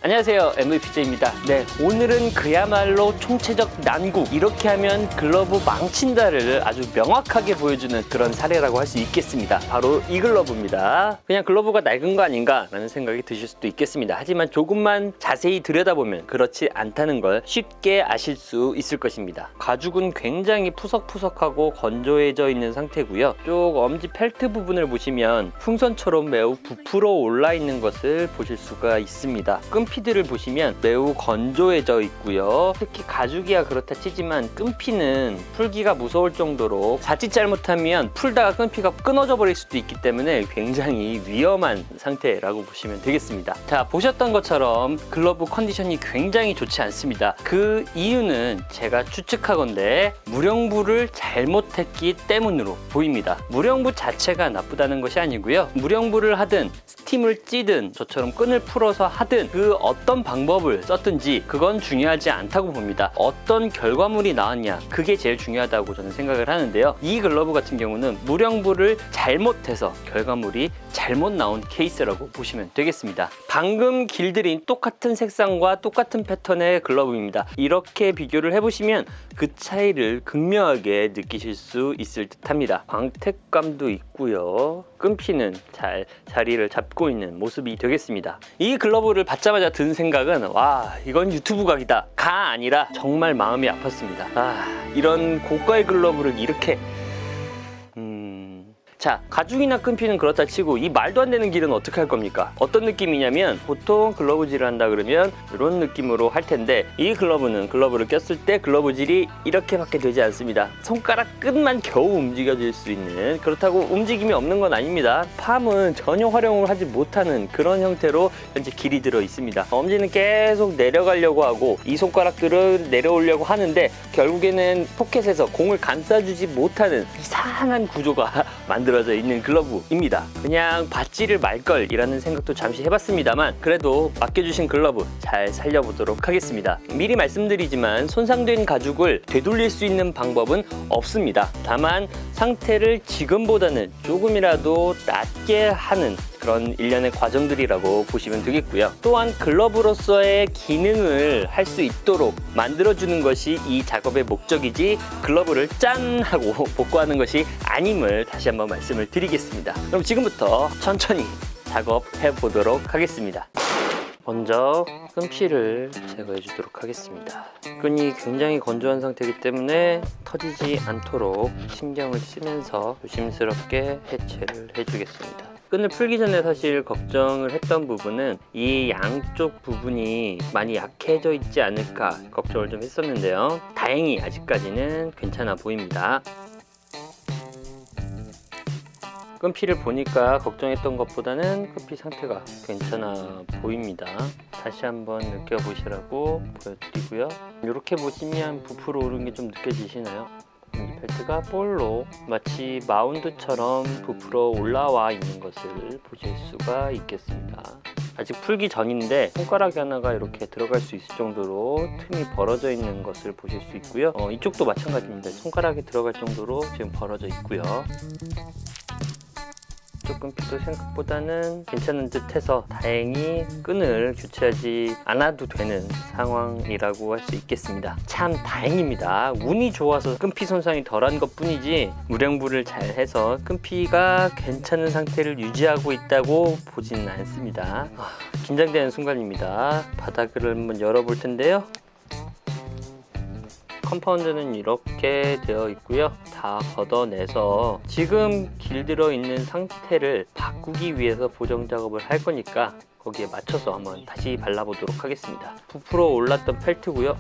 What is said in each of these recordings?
안녕하세요, MVPJ입니다. 네, 오늘은 그야말로 총체적 난국, 이렇게 하면 글러브 망친다를 아주 명확하게 보여주는 그런 사례라고 할 수 있겠습니다. 바로 이 글러브입니다. 그냥 글러브가 낡은 거 아닌가 라는 생각이 드실 수도 있겠습니다. 하지만 조금만 자세히 들여다보면 그렇지 않다는 걸 쉽게 아실 수 있을 것입니다. 가죽은 굉장히 푸석푸석하고 건조해져 있는 상태고요. 쪽 엄지 펠트 부분을 보시면 풍선처럼 매우 부풀어 올라 있는 것을 보실 수가 있습니다. 끈피들을 보시면 매우 건조해져 있고요. 특히 가죽이야 그렇다 치지만 끈피는 풀기가 무서울 정도로 자칫 잘못하면 풀다가 끈피가 끊어져 버릴 수도 있기 때문에 굉장히 위험한 상태라고 보시면 되겠습니다. 자, 보셨던 것처럼 글러브 컨디션이 굉장히 좋지 않습니다. 그 이유는 제가 추측하건대 무령부를 잘못했기 때문으로 보입니다. 무령부 자체가 나쁘다는 것이 아니고요. 무령부를 하든 스팀을 찌든 저처럼 끈을 풀어서 하든 그 어떤 방법을 썼든지 그건 중요하지 않다고 봅니다. 어떤 결과물이 나왔냐, 그게 제일 중요하다고 저는 생각을 하는데요. 이 글러브 같은 경우는 무령부를 잘못해서 결과물이 잘못 나온 케이스라고 보시면 되겠습니다. 방금 길들인 똑같은 색상과 똑같은 패턴의 글러브입니다. 이렇게 비교를 해보시면 그 차이를 극명하게 느끼실 수 있을 듯 합니다. 광택감도 있고요. 끈피는 잘 자리를 잡고 있는 모습이 되겠습니다. 이 글러브를 받자마자 든 생각은, 와, 이건 유튜브 각이다 가 아니라 정말 마음이 아팠습니다. 이런 고가의 글러브를 이렇게 자, 가죽이나 끈피는 그렇다 치고 이 말도 안 되는 길은 어떻게 할 겁니까? 어떤 느낌이냐면 보통 글러브질을 한다 그러면 이런 느낌으로 할 텐데 이 글러브는 글러브를 꼈을 때 글러브질이 이렇게밖에 되지 않습니다. 손가락 끝만 겨우 움직여질 수 있는, 그렇다고 움직임이 없는 건 아닙니다. 팜은 전혀 활용을 하지 못하는 그런 형태로 현재 길이 들어 있습니다. 엄지는 계속 내려가려고 하고 이 손가락들은 내려오려고 하는데 결국에는 포켓에서 공을 감싸주지 못하는 이상한 구조가 만들어져 있는 글러브입니다. 그냥 받지를 말걸 이라는 생각도 잠시 해봤습니다만 그래도 맡겨주신 글러브 잘 살려보도록 하겠습니다. 미리 말씀드리지만 손상된 가죽을 되돌릴 수 있는 방법은 없습니다. 다만 상태를 지금보다는 조금이라도 낫게 하는 그런 일련의 과정들이라고 보시면 되겠고요. 또한 글러브로서의 기능을 할 수 있도록 만들어주는 것이 이 작업의 목적이지 글러브를 짠 하고 복구하는 것이 아님을 다시 한번 말씀을 드리겠습니다. 그럼 지금부터 천천히 작업해 보도록 하겠습니다. 먼저 끈피를 제거해 주도록 하겠습니다. 끈이 굉장히 건조한 상태이기 때문에 터지지 않도록 신경을 쓰면서 조심스럽게 해체를 해주겠습니다. 끈을 풀기 전에 사실 걱정을 했던 부분은 이 양쪽 부분이 많이 약해져 있지 않을까 걱정을 좀 했었는데요. 다행히 아직까지는 괜찮아 보입니다. 끈피를 보니까 걱정했던 것보다는 끈피 상태가 괜찮아 보입니다. 다시 한번 느껴보시라고 보여드리고요. 이렇게 보시면 부풀어 오른 게 좀 느껴지시나요? 이 벨트가 볼로 마치 마운드처럼 부풀어 올라와 있는 것을 보실 수가 있겠습니다. 아직 풀기 전인데 손가락 하나가 이렇게 들어갈 수 있을 정도로 틈이 벌어져 있는 것을 보실 수 있고요. 이쪽도 마찬가지입니다. 손가락이 들어갈 정도로 지금 벌어져 있고요. 끈피도 생각보다는 괜찮은 듯 해서 다행히 끈을 교체하지 않아도 되는 상황이라고 할 수 있겠습니다. 참 다행입니다. 운이 좋아서 끈피 손상이 덜한 것 뿐이지 무령부를 잘 해서 끈피가 괜찮은 상태를 유지하고 있다고 보지는 않습니다. 긴장되는 순간입니다. 바닥을 한번 열어볼 텐데요. 컴파운드는 이렇게 되어 있고요. 다 걷어내서 지금 길들어 있는 상태를 바꾸기 위해서 보정 작업을 할 거니까 거기에 맞춰서 한번 다시 발라보도록 하겠습니다. 부풀어 올랐던 펠트고요.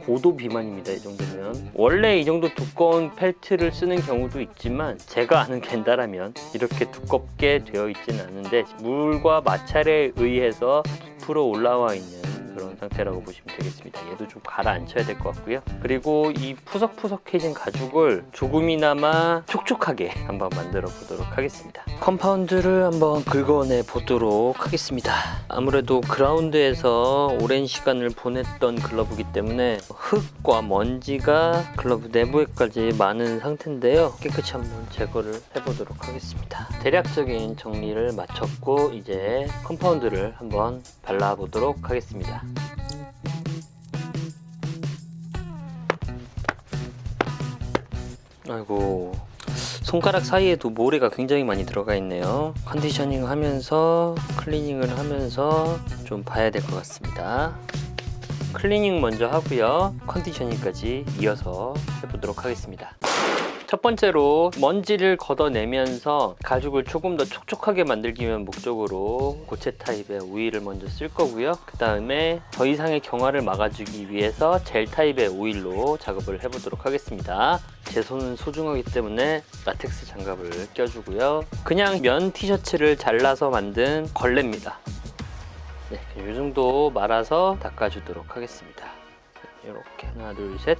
고도 비만입니다. 이 정도면. 원래 이 정도 두꺼운 펠트를 쓰는 경우도 있지만 제가 아는 겐다라면 이렇게 두껍게 되어 있지는 않은데 물과 마찰에 의해서 부풀어 올라와 있는 그런 상태라고 보시면 되겠습니다. 얘도 좀 가라앉혀야 될 것 같고요. 그리고 이 푸석푸석해진 가죽을 조금이나마 촉촉하게 한번 만들어 보도록 하겠습니다. 컴파운드를 한번 긁어내 보도록 하겠습니다. 아무래도 그라운드에서 오랜 시간을 보냈던 글러브이기 때문에 흙과 먼지가 글러브 내부에까지 많은 상태인데요. 깨끗이 한번 제거를 해보도록 하겠습니다. 대략적인 정리를 마쳤고 이제 컴파운드를 한번 발라보도록 하겠습니다. 아이고, 손가락 사이에도 모래가 굉장히 많이 들어가 있네요. 컨디셔닝 하면서 클리닝을 하면서 좀 봐야 될 것 같습니다. 클리닝 먼저 하고요. 컨디셔닝까지 이어서 해보도록 하겠습니다. 첫 번째로 먼지를 걷어내면서 가죽을 조금 더 촉촉하게 만들기 위한 목적으로 고체 타입의 오일을 먼저 쓸 거고요. 그 다음에 더 이상의 경화를 막아주기 위해서 젤 타입의 오일로 작업을 해보도록 하겠습니다. 제 손은 소중하기 때문에 라텍스 장갑을 껴주고요. 그냥 면 티셔츠를 잘라서 만든 걸레입니다. 네, 이 정도 말아서 닦아주도록 하겠습니다. 이렇게 하나 둘 셋.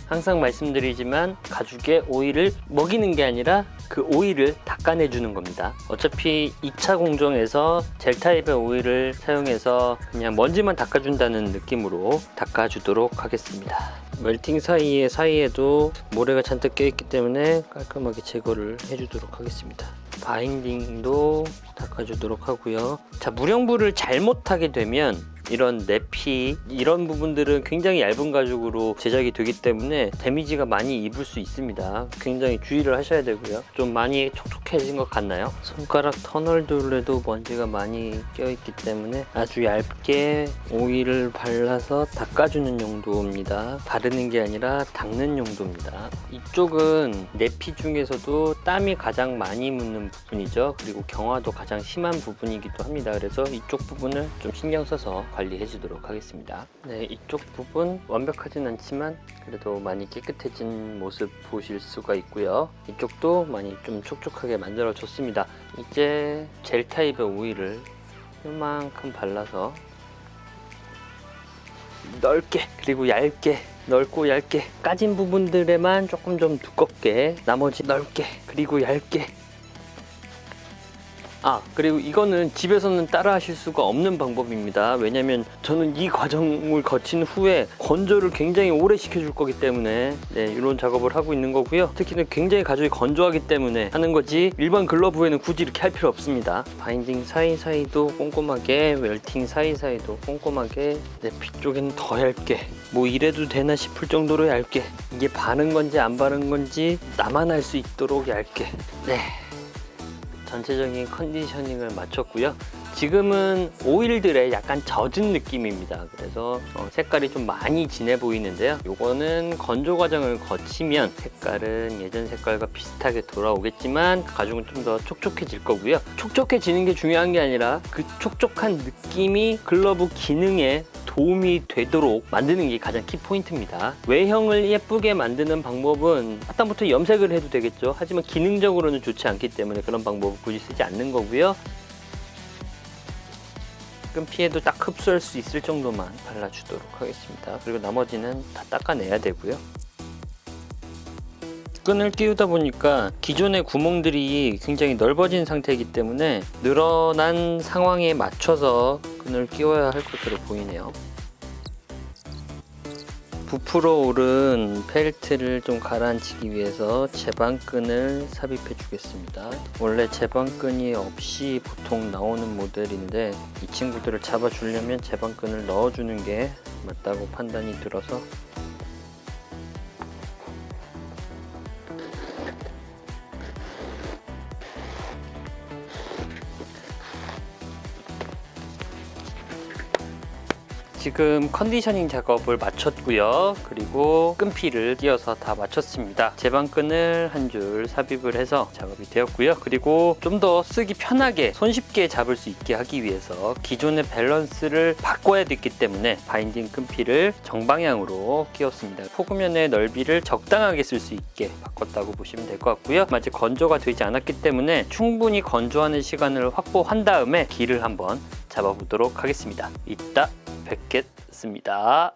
항상 말씀드리지만 가죽에 오일을 먹이는 게 아니라 그 오일을 닦아내주는 겁니다. 어차피 2차 공정에서 젤 타입의 오일을 사용해서 그냥 먼지만 닦아준다는 느낌으로 닦아주도록 하겠습니다. 멜팅 사이에도 모래가 잔뜩 껴있기 때문에 깔끔하게 제거를 해주도록 하겠습니다. 바인딩도 닦아주도록 하고요. 자, 무령부를 잘못하게 되면 이런 내피 이런 부분들은 굉장히 얇은 가죽으로 제작이 되기 때문에 데미지가 많이 입을 수 있습니다. 굉장히 주의를 하셔야 되고요. 좀 많이 촉촉해진 것 같나요? 손가락 터널들에도 먼지가 많이 껴있기 때문에 아주 얇게 오일을 발라서 닦아주는 용도입니다. 바르는 게 아니라 닦는 용도입니다. 이쪽은 내피 중에서도 땀이 가장 많이 묻는 부분이죠. 그리고 경화도 가장 심한 부분이기도 합니다. 그래서 이쪽 부분을 좀 신경 써서 관리해 주도록 하겠습니다. 네, 이쪽 부분 완벽하진 않지만 그래도 많이 깨끗해진 모습 보실 수가 있고요. 이쪽도 많이 좀 촉촉하게 만들어 줬습니다. 이제 젤 타입의 오일을 이만큼 발라서 넓게 그리고 얇게 넓고 얇게 까진 부분들에만 조금 좀 두껍게 나머지 넓게 그리고 얇게 그리고 이거는 집에서는 따라 하실 수가 없는 방법입니다. 왜냐면 저는 이 과정을 거친 후에 건조를 굉장히 오래 시켜줄 거기 때문에 이런 작업을 하고 있는 거고요. 특히는 굉장히 가죽이 건조하기 때문에 하는 거지 일반 글러브에는 굳이 이렇게 할 필요 없습니다. 바인딩 사이사이도 꼼꼼하게, 웰팅 사이사이도 꼼꼼하게, 내피 쪽에는 더 얇게, 뭐 이래도 되나 싶을 정도로 얇게, 이게 바른 건지 안 바른 건지 나만 알 수 있도록 얇게. 전체적인 컨디셔닝을 마쳤고요. 지금은 오일들에 약간 젖은 느낌입니다. 그래서 색깔이 좀 많이 진해 보이는데요. 요거는 건조 과정을 거치면 색깔은 예전 색깔과 비슷하게 돌아오겠지만 가죽은 좀 더 촉촉해질 거고요. 촉촉해지는 게 중요한 게 아니라 그 촉촉한 느낌이 글러브 기능에 도움이 되도록 만드는 게 가장 키포인트입니다. 외형을 예쁘게 만드는 방법은 하다못해 염색을 해도 되겠죠. 하지만 기능적으로는 좋지 않기 때문에 그런 방법을 굳이 쓰지 않는 거고요. 끈피에도 딱 흡수할 수 있을 정도만 발라주도록 하겠습니다. 그리고 나머지는 다 닦아내야 되고요. 끈을 끼우다 보니까 기존의 구멍들이 굉장히 넓어진 상태이기 때문에 늘어난 상황에 맞춰서 끈을 끼워야 할 것으로 보이네요. 부풀어 오른 펠트를 좀 가라앉히기 위해서 제방끈을 삽입해 주겠습니다. 원래 제방끈이 없이 보통 나오는 모델인데 이 친구들을 잡아주려면 제방끈을 넣어주는 게 맞다고 판단이 들어서 지금 컨디셔닝 작업을 마쳤고요. 그리고 끈피를 끼워서 다 마쳤습니다. 제방끈을 한 줄 삽입을 해서 작업이 되었고요. 그리고 좀 더 쓰기 편하게 손쉽게 잡을 수 있게 하기 위해서 기존의 밸런스를 바꿔야 됐기 때문에 바인딩 끈피를 정방향으로 끼웠습니다. 포구면의 넓이를 적당하게 쓸 수 있게 바꿨다고 보시면 될 것 같고요. 아직 건조가 되지 않았기 때문에 충분히 건조하는 시간을 확보한 다음에 길을 한번 잡아보도록 하겠습니다. 이따 뵙겠습니다.